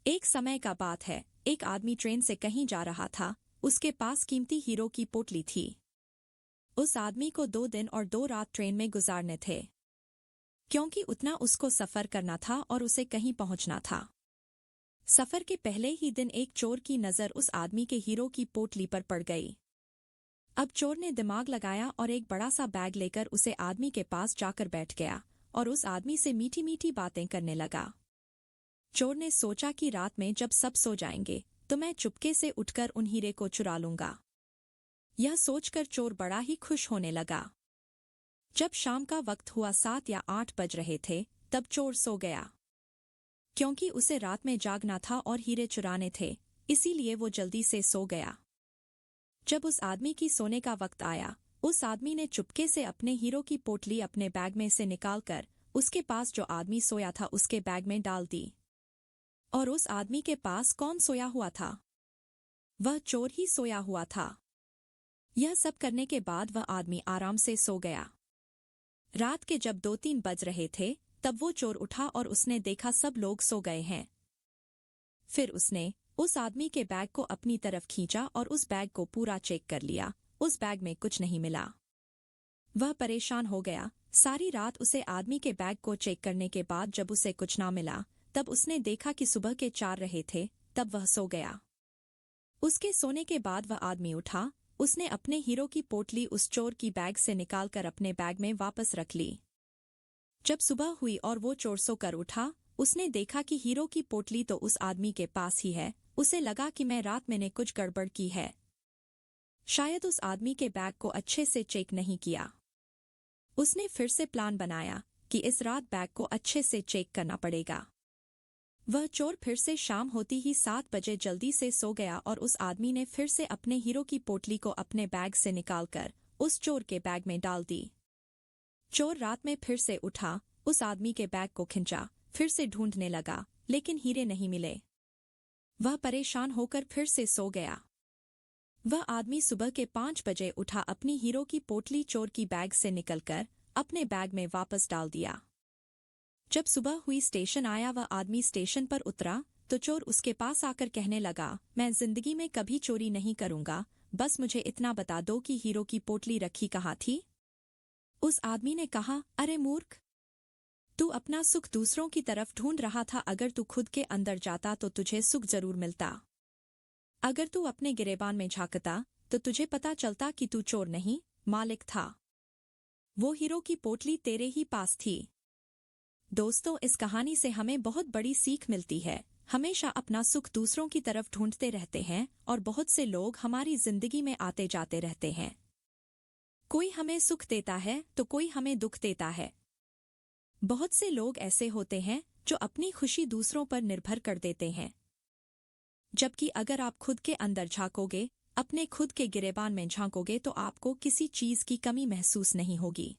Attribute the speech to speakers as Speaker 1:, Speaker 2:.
Speaker 1: एक समय का बात है, एक आदमी ट्रेन से कहीं जा रहा था। उसके पास कीमती हीरो की पोटली थी। उस आदमी को 2 दिन और 2 रात ट्रेन में गुजारने थे, क्योंकि उतना उसको सफर करना था और उसे कहीं पहुंचना था। सफर के पहले ही दिन एक चोर की नजर उस आदमी के हीरो की पोटली पर पड़ गई। अब चोर ने दिमाग लगाया और एक बड़ा सा बैग लेकर उसे आदमी के पास जाकर बैठ गया और उस आदमी से मीठी मीठी बातें करने लगा। चोर ने सोचा कि रात में जब सब सो जाएंगे तो मैं चुपके से उठकर उन हीरे को चुरा लूंगा। यह सोचकर चोर बड़ा ही खुश होने लगा। जब शाम का वक्त हुआ, 7 या 8 बज रहे थे, तब चोर सो गया। क्योंकि उसे रात में जागना था और हीरे चुराने थे, इसीलिए वो जल्दी से सो गया। जब उस आदमी की सोने का वक्त आया, उस आदमी ने चुपके से अपने हीरो की पोटली अपने बैग में से निकालकर उसके पास जो आदमी सोया था उसके बैग में डाल दी। और उस आदमी के पास कौन सोया हुआ था? वह चोर ही सोया हुआ था। यह सब करने के बाद वह आदमी आराम से सो गया। रात के जब 2-3 बज रहे थे, तब वो चोर उठा और उसने देखा सब लोग सो गए हैं। फिर उसने उस आदमी के बैग को अपनी तरफ खींचा और उस बैग को पूरा चेक कर लिया। उस बैग में कुछ नहीं मिला। वह परेशान हो गया। सारी रात उसे आदमी के बैग को चेक करने के बाद जब उसे कुछ ना मिला, तब उसने देखा कि सुबह के 4 रहे थे, तब वह सो गया। उसके सोने के बाद वह आदमी उठा। उसने अपने हीरो की पोटली उस चोर की बैग से निकालकर अपने बैग में वापस रख ली। जब सुबह हुई और वो चोर सोकर उठा, उसने देखा कि हीरो की पोटली तो उस आदमी के पास ही है। उसे लगा कि मैं रात मैंने कुछ गड़बड़ की है। शायद उस आदमी के बैग को अच्छे से चेक नहीं किया। उसने फिर से प्लान बनाया कि इस रात बैग को अच्छे से चेक करना पड़ेगा। वह चोर फिर से शाम होती ही 7 बजे जल्दी से सो गया और उस आदमी ने फिर से अपने हीरो की पोटली को अपने बैग से निकालकर उस चोर के बैग में डाल दी। चोर रात में फिर से उठा, उस आदमी के बैग को खींचा, फिर से ढूंढने लगा, लेकिन हीरे नहीं मिले। वह परेशान होकर फिर से सो गया। वह आदमी सुबह के 5 बजे उठा, अपनी हीरो की पोटली चोर की बैग से निकलकर अपने बैग में वापस डाल दिया। जब सुबह हुई, स्टेशन आया, वह आदमी स्टेशन पर उतरा तो चोर उसके पास आकर कहने लगा, मैं जिंदगी में कभी चोरी नहीं करूंगा, बस मुझे इतना बता दो कि हीरो की पोटली रखी कहाँ थी। उस आदमी ने कहा, अरे मूर्ख, तू अपना सुख दूसरों की तरफ ढूंढ रहा था। अगर तू खुद के अंदर जाता तो तुझे सुख जरूर मिलता। अगर तू अपने गिरेबान में झांकता तो तुझे पता चलता कि तू चोर नहीं, मालिक था। वो हीरो की पोटली तेरे ही पास थी। दोस्तों, इस कहानी से हमें बहुत बड़ी सीख मिलती है। हमेशा अपना सुख दूसरों की तरफ ढूंढते रहते हैं और बहुत से लोग हमारी जिंदगी में आते जाते रहते हैं। कोई हमें सुख देता है तो कोई हमें दुख देता है। बहुत से लोग ऐसे होते हैं जो अपनी खुशी दूसरों पर निर्भर कर देते हैं। जबकि अगर आप खुद के अंदर झांकोगे, अपने खुद के गिरेबान में झांकोगे, तो आपको किसी चीज की कमी महसूस नहीं होगी।